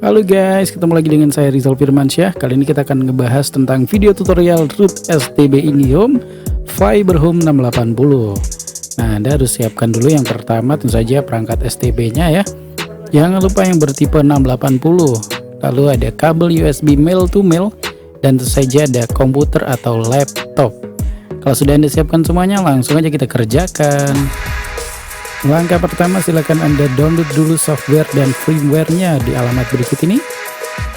Halo guys, ketemu lagi dengan saya Rizal Firmansyah. Kali ini kita akan ngebahas tentang video tutorial root STB IndiHome Fiber Home 680. Nah, Anda harus siapkan dulu yang pertama tentu saja perangkat STB nya ya. Jangan lupa yang bertipe 680. Lalu ada kabel USB male to male dan tentu saja ada komputer atau laptop. Kalau sudah Anda siapkan semuanya, langsung aja kita kerjakan. Langkah pertama, silakan Anda download dulu software dan firmware-nya di alamat berikut ini.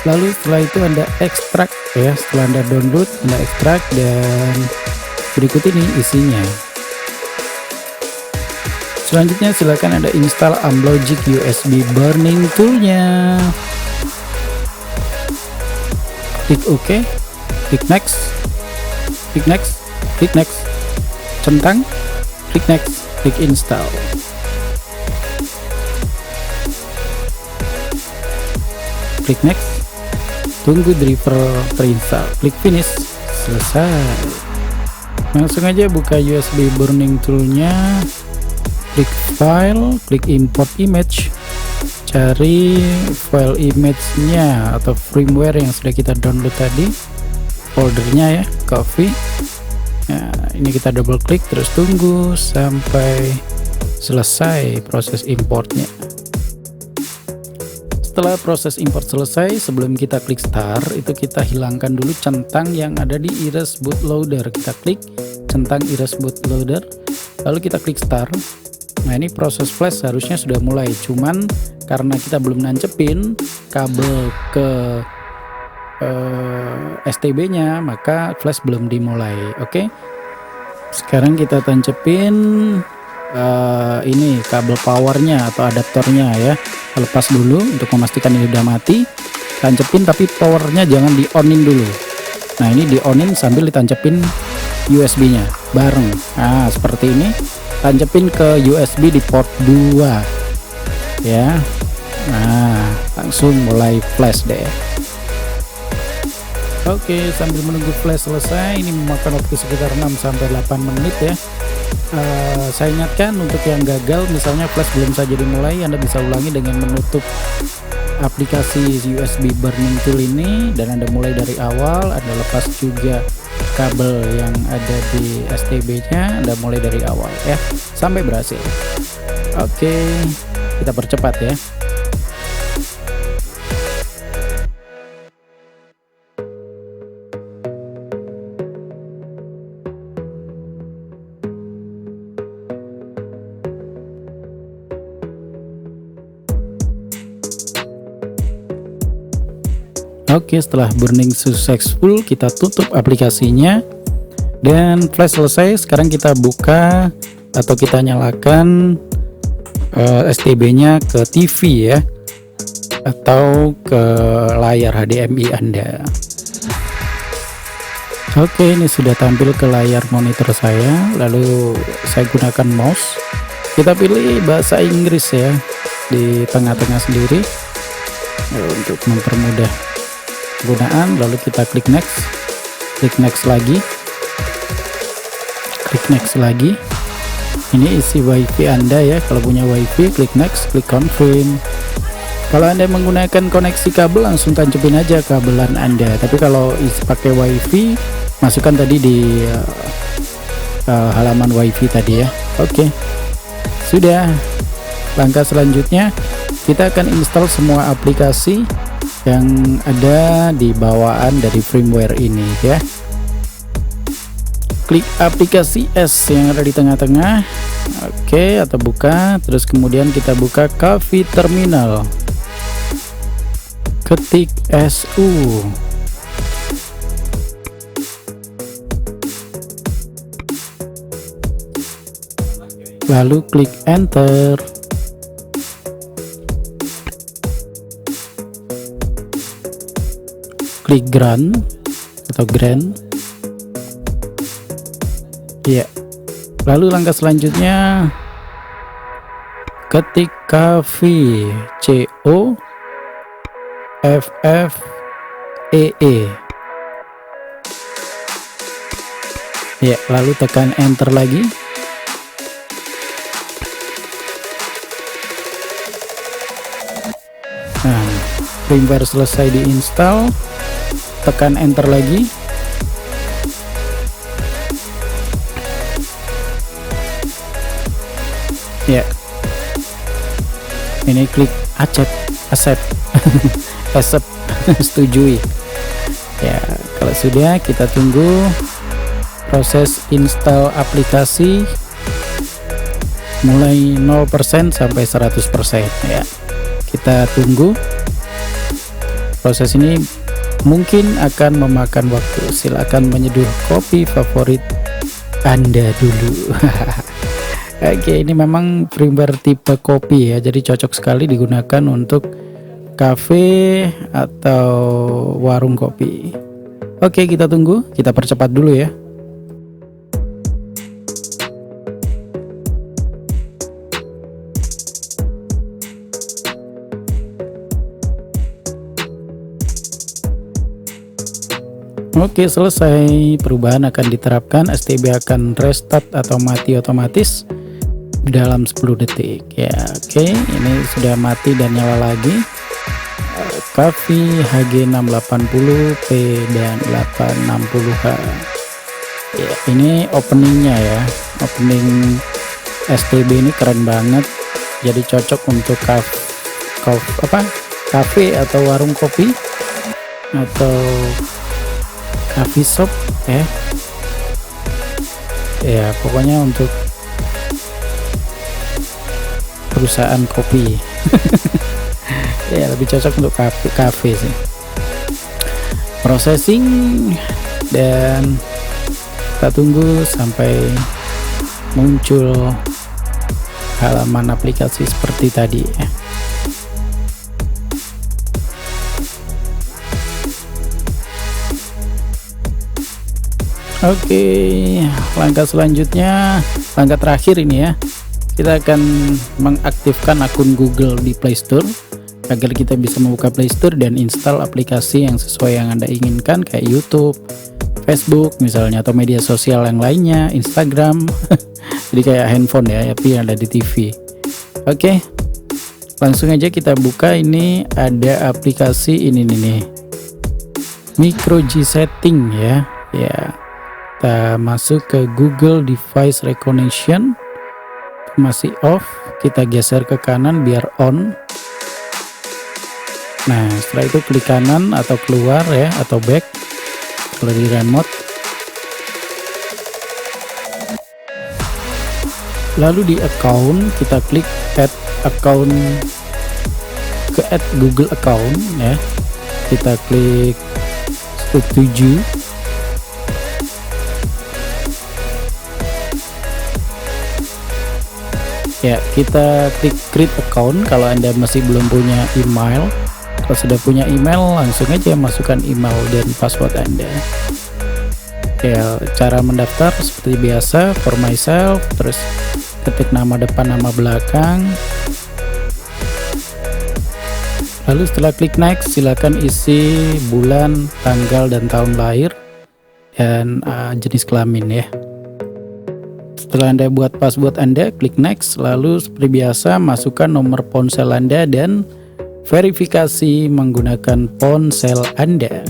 Lalu setelah itu Anda ekstrak ya. Setelah Anda download, Anda ekstrak dan berikut ini isinya. Selanjutnya silakan Anda install Amlogic USB burning tool-nya. Klik OK, klik next, klik next, klik next, centang, klik next, klik install. Klik next, tunggu driver terinstall, klik finish, selesai. Langsung aja buka USB burning toolnya, klik file, klik import image, cari file image-nya atau firmware yang sudah kita download tadi, foldernya ya, copy. Nah, ini kita double klik terus tunggu sampai selesai proses importnya. Setelah proses import selesai, sebelum kita klik start, itu kita hilangkan dulu centang yang ada di Erase bootloader. Kita klik centang Erase bootloader, lalu kita klik start. Nah, ini proses flash harusnya sudah mulai, cuman karena kita belum nancepin kabel ke STB nya, maka flash belum dimulai. Oke, sekarang kita tancepin ini kabel powernya atau adaptornya ya. Lepas dulu untuk memastikan ini udah mati. Tancepin tapi powernya jangan di onin dulu. Nah, ini di onin sambil ditancepin USB nya bareng. Nah, seperti ini. Tancepin ke USB di port 2 ya. Nah, langsung mulai flash deh. Oke, sambil menunggu flash selesai, ini memakan waktu sekitar 6-8 menit ya. Saya ingatkan untuk yang gagal, misalnya flash belum saja dimulai, Anda bisa ulangi dengan menutup aplikasi USB burning tool ini dan Anda mulai dari awal. Anda lepas juga kabel yang ada di STB nya, Anda mulai dari awal ya sampai berhasil. Oke, kita percepat ya. Oke, setelah burning successful, kita tutup aplikasinya dan flash selesai. Sekarang kita buka atau kita nyalakan STB-nya ke TV ya, atau ke layar HDMI Anda. Oke, ini sudah tampil ke layar monitor saya. Lalu saya gunakan mouse. Kita pilih bahasa Inggris ya di tengah-tengah sendiri untuk mempermudah penggunaan. Lalu kita klik next lagi, klik next lagi. Ini isi wifi Anda ya. Kalau punya wifi, klik next, klik confirm. Kalau Anda menggunakan koneksi kabel, langsung tancepin aja kabelan Anda. Tapi kalau pakai wifi, masukkan tadi di halaman wifi tadi ya. Oke, sudah. Langkah selanjutnya, kita akan install semua aplikasi yang ada di bawaan dari firmware ini ya. Klik aplikasi S yang ada di tengah-tengah. Oke, atau buka, terus kemudian kita buka Cavi terminal, ketik SU, lalu klik enter. Klik grant atau grant ya. Lalu langkah selanjutnya, ketik Cavi COFFEE ya, lalu tekan enter lagi. Nah, firmware selesai diinstal, tekan enter lagi. Ya, ini klik accept setujui. Ya, kalau sudah, kita tunggu proses install aplikasi mulai 0% sampai 100% ya. Kita tunggu. Proses ini mungkin akan memakan waktu. Silakan menyeduh kopi favorit Anda dulu. Oke, ini memang firmware tipe kopi ya, jadi cocok sekali digunakan untuk kafe atau warung kopi. Oke, kita tunggu, kita percepat dulu ya. Oke, selesai. Perubahan akan diterapkan, STB akan restart atau mati otomatis dalam 10 detik ya. Oke, ini sudah mati dan nyala lagi. Cafe HG680P dan 860H ya, ini openingnya ya. Opening STB ini keren banget, jadi cocok untuk kafe atau warung kopi atau coffee shop ya, pokoknya untuk perusahaan kopi. Ya, lebih cocok untuk kafe sih. Processing dan kita tunggu sampai muncul halaman aplikasi seperti tadi ya. Oke, langkah selanjutnya, langkah terakhir ini ya, kita akan mengaktifkan akun Google di Play Store agar kita bisa membuka Play Store dan install aplikasi yang sesuai yang Anda inginkan, kayak YouTube, Facebook misalnya, atau media sosial yang lainnya, Instagram. Jadi kayak handphone ya, tapi ada di TV. Oke, langsung aja kita buka. Ini ada aplikasi ini nih, Micro G Setting ya. Ya, kita masuk ke Google Device Recognition, masih off, kita geser ke kanan biar on. Nah, setelah itu klik kanan atau keluar ya, atau back kalau di remote. Lalu di account kita klik add account, ke add Google account ya. Kita klik setuju. Ya, kita klik create account kalau Anda masih belum punya email. Kalau sudah punya email, langsung aja masukkan email dan password Anda. Ya, cara mendaftar seperti biasa, for myself, terus ketik nama depan, nama belakang. Lalu setelah klik next, silakan isi bulan, tanggal, dan tahun lahir, dan jenis kelamin ya. Setelah Anda buat password Anda, klik next. Lalu seperti biasa, masukkan nomor ponsel Anda dan verifikasi menggunakan ponsel Anda.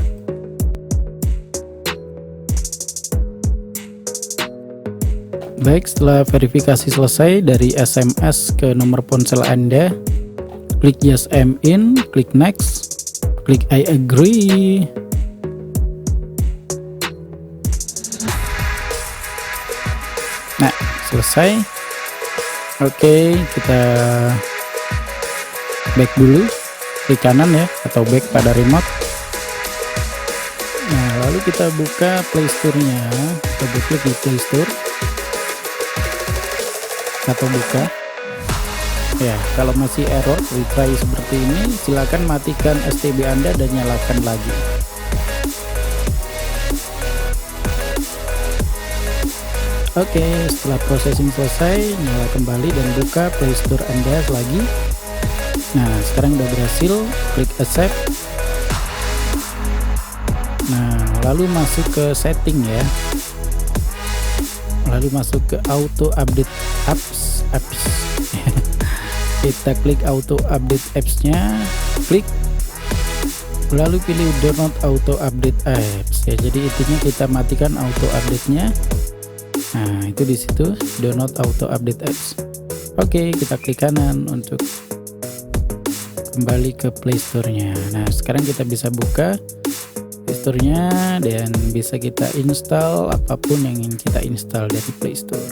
Baik, setelah verifikasi selesai, dari SMS ke nomor ponsel Anda, klik yes I'm in, klik next, klik I agree. Nah, selesai. Oke, kita back dulu, klik kanan ya, atau back pada remote. Nah, lalu kita buka Play Store-nya, kita klik di Play Store atau buka ya. Kalau masih error retry seperti ini, silakan matikan STB Anda dan nyalakan lagi. Oke, setelah processing selesai, nyala kembali dan buka Play Store Anda lagi. Nah, sekarang udah berhasil, klik accept. Nah, lalu masuk ke setting ya, lalu masuk ke auto update apps. Kita klik auto update apps-nya, klik lalu pilih do not auto update apps ya. Jadi intinya kita matikan auto update-nya. Nah, itu di situ do not auto update apps. Oke, kita klik kanan untuk kembali ke Play Store-nya. Nah, sekarang kita bisa buka Play Store-nya dan bisa kita install apapun yang ingin kita install dari Play Store.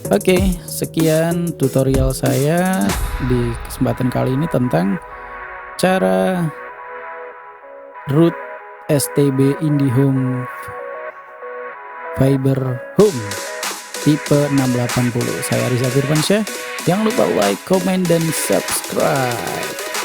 Oke, sekian tutorial saya di kesempatan kali ini tentang cara root STB IndiHome Fiber Home tipe 680. Saya Rizal Firmansyah. Jangan lupa like, comment, dan subscribe.